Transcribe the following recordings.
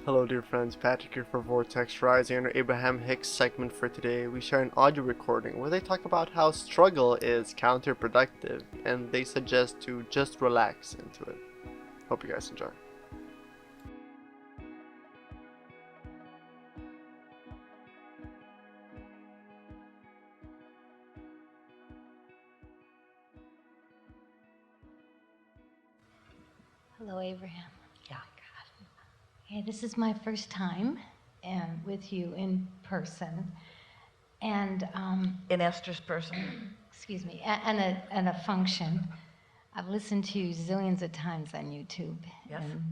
Hello dear friends, Patrick here for Vortex. Rising under Abraham-Hicks segment for today, we share an audio recording where they talk about how struggle is counterproductive and they suggest to just relax into it. Hope you guys enjoy. Hello, Abraham. Yeah. Hey, this is my first time with you in person, and In Esther's person. excuse me, and a function. I've listened to you zillions of times on YouTube Yes. and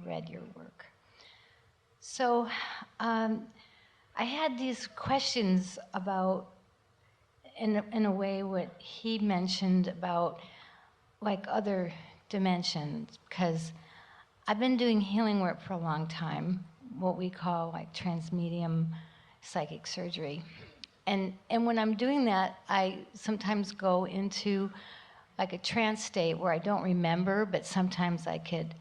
read your work. So I had these questions about, in a way, what he mentioned about like other dimensions, because I've been doing healing work for a long time, what we call like transmedium psychic surgery. And when I'm doing that, I sometimes go into like a trance state where I don't remember, but sometimes I can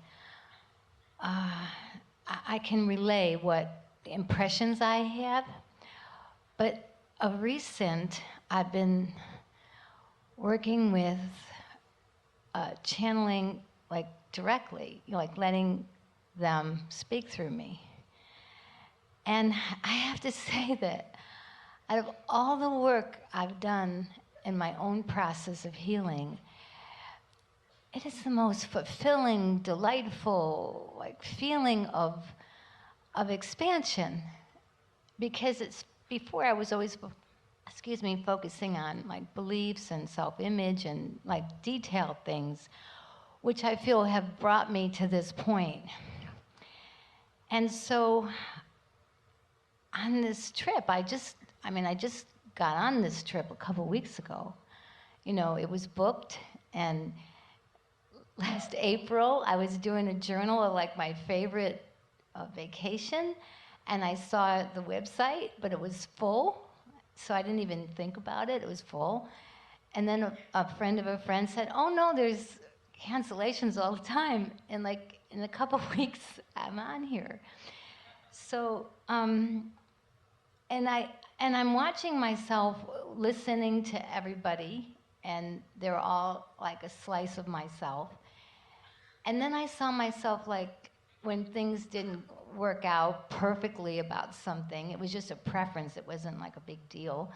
relay what impressions I have. But of recent, I've been working with channeling like directly, like letting them speak through me. And I have to say that out of all the work I've done in my own process of healing, it is the most fulfilling, delightful, like feeling of expansion. Because it's before I was always, focusing on like beliefs and self-image and like detailed things, which I feel have brought me to this point. And so on this trip, I just got on this trip a couple weeks ago. You know, it was booked, and last April I was doing a journal of like my favorite vacation, and I saw the website, but it was full, so I didn't even think about it. It was full. And then a friend of a friend said, "Oh no, there's cancellations all the time." And like in a couple weeks, I'm on here. So, and I'm watching myself, listening to everybody, and they're all like a slice of myself. And then I saw myself like when things didn't work out perfectly about something, it was just a preference, it wasn't like a big deal.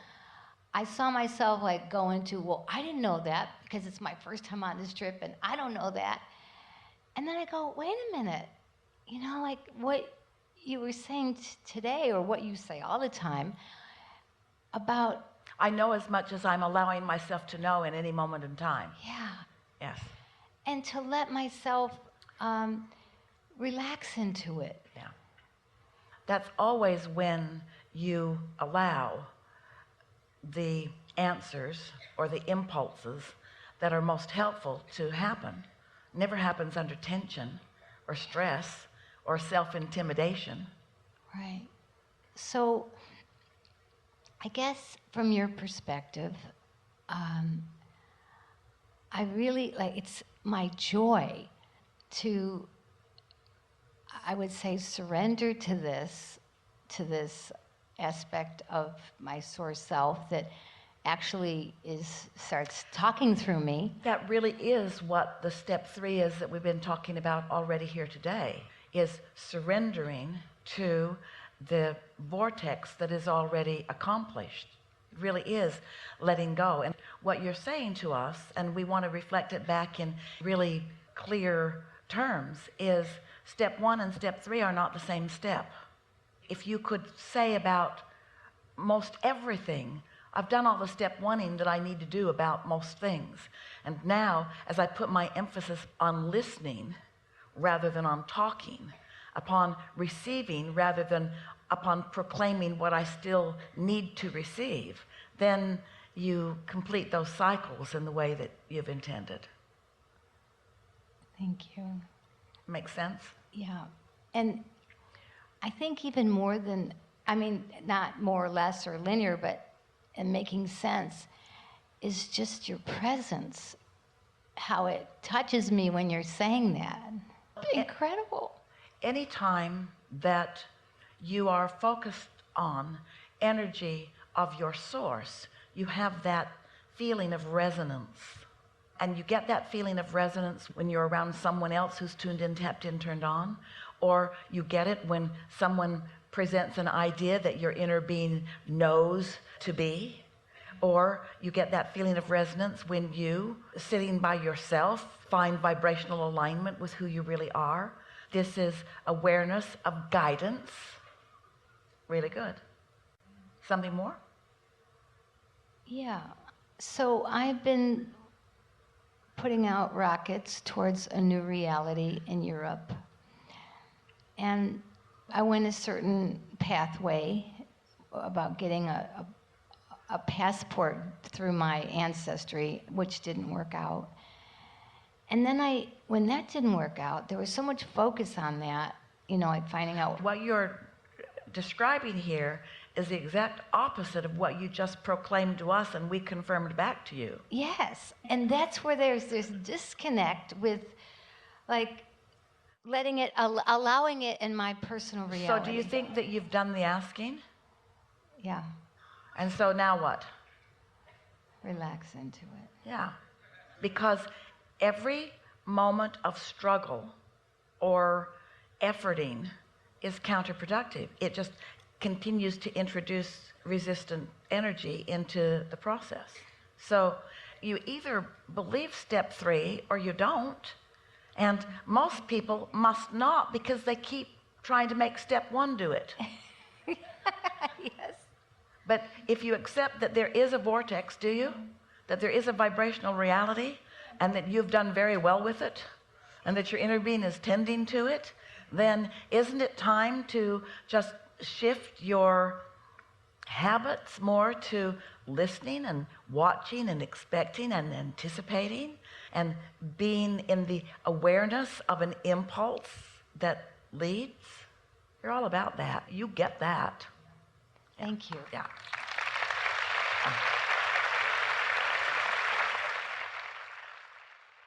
I saw myself like go into, well, I didn't know that because it's my first time on this trip and I don't know that. And then I go, wait a minute, you know, like what you were saying today, or what you say all the time about, I know as much as I'm allowing myself to know in any moment in time. yeah, Yes. and to let myself relax into it. Yeah. That's always when you allow the answers or the impulses that are most helpful to happen. Never happens under tension or stress or self-intimidation. Right. So I guess from your perspective, I really like, it's my joy to, I would say, surrender to this aspect of my source self that actually starts talking through me. That really is what the step 3 is that we've been talking about already here today, is surrendering to the vortex that is already accomplished. It really is letting go. And what you're saying to us, and we want to reflect it back in really clear terms, is step 1 and step 3 are not the same step. If you could say about most everything, I've done all the step 1ing that I need to do about most things. And now, as I put my emphasis on listening rather than on talking, upon receiving rather than upon proclaiming what I still need to receive, then you complete those cycles in the way that you've intended. Thank you. Makes sense? Yeah. And I think even more than, I mean, not more or less or linear, but in making sense, is just your presence, how it touches me when you're saying that. Incredible. Anytime that you are focused on energy of your source, you have that feeling of resonance. And you get that feeling of resonance when you're around someone else who's tuned in, tapped in, turned on, or you get it when someone presents an idea that your inner being knows to be, or you get that feeling of resonance when you, sitting by yourself, find vibrational alignment with who you really are. This is awareness of guidance. Really good. Something more? Yeah. So I've been putting out rockets towards a new reality in Europe. And I went a certain pathway about getting a passport through my ancestry, which didn't work out. And then when that didn't work out, there was so much focus on that, like finding out. What you're describing here is the exact opposite of what you just proclaimed to us and we confirmed back to you. Yes, and that's where there's this disconnect with, like, letting it, allowing it in my personal reality. So do you think that you've done the asking? Yeah. And so now what? Relax into it. Yeah. Because every moment of struggle or efforting is counterproductive. It just continues to introduce resistant energy into the process. So you either believe step 3 or you don't. And most people must not, because they keep trying to make step 1 do it. Yes. But if you accept that there is a vortex, do you? That there is a vibrational reality, and that you've done very well with it, and that your inner being is tending to it, then isn't it time to just shift your habits more to listening and watching and expecting and anticipating and being in the awareness of an impulse that leads? You're all about that. You get that. Thank you. Yeah.